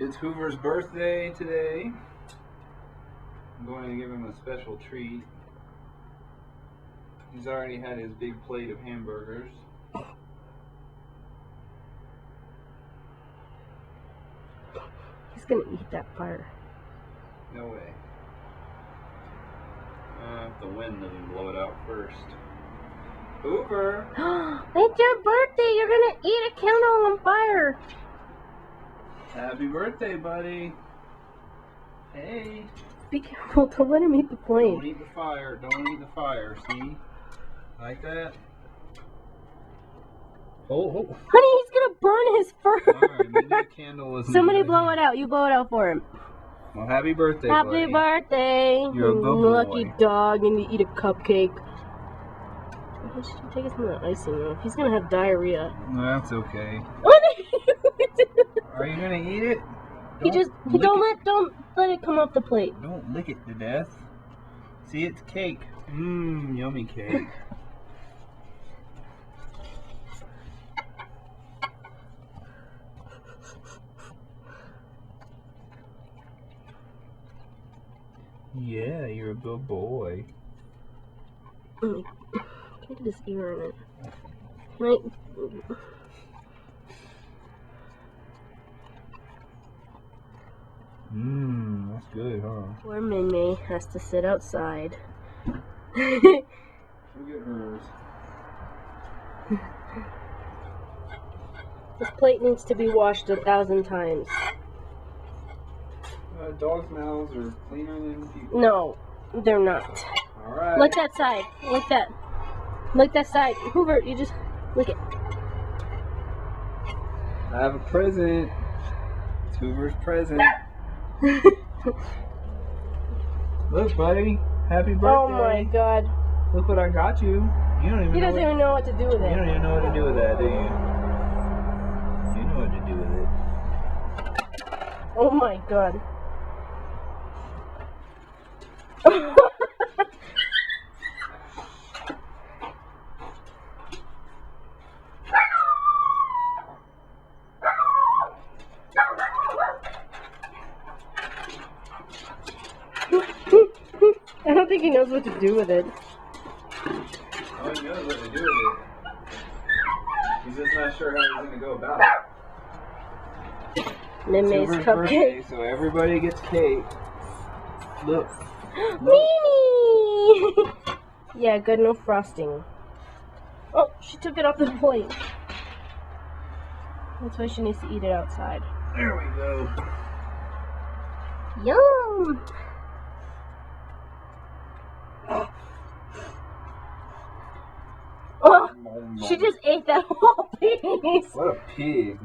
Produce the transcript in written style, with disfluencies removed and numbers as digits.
It's Hoover's birthday today. I'm going to give him a special treat. He's already had his big plate of hamburgers. He's gonna eat that fire. No way. If the wind doesn't blow it out first. Hoover! It's your birthday! You're gonna eat a candle on fire! Happy birthday, buddy! Hey! Be careful, don't let him eat the flame. Don't eat the fire. Don't eat the fire, see? Like that? Oh! Honey, he's gonna burn his fur! Alright, maybe the candle isn't Somebody good. blow it out. You blow it out for him. Well, happy birthday, Happy buddy. birthday! You're a good lucky boy. dog, and you eat a cupcake. He should take some of the icing off. He's gonna have diarrhea. No, that's okay. Are you gonna eat it? Don't let it come off the plate. Don't lick it to death. See, it's cake. Mmm, yummy cake. Yeah, you're a good boy. Can I get his ear in it? Right. Mmm, that's good, huh? Poor Minmay has to sit outside. Look at hers. This plate needs to be washed 1,000 times. Dogs' mouths are cleaner than people. No, they're not. Alright. Lick that side. Lick that. Lick that side. Hoover, you just lick it. I have a present. It's Hoover's present. Look, buddy. Happy birthday. Oh my god. Look what I got you. You don't even He know doesn't even know what to do with You it. don't even know what to do with that, do you? You know what to do with it. Oh my god. I don't think he knows what to do with it. Oh, he knows what to do with it. He's just not sure how he's going to go about it. Minmay's Hoover's cupcake. birthday, so everybody gets cake. Look. Mimi! Yeah, good, no frosting. Oh, she took it off the plate. That's why she needs to eat it outside. There we go. Yum! Oh, she just ate that whole piece. What a pig.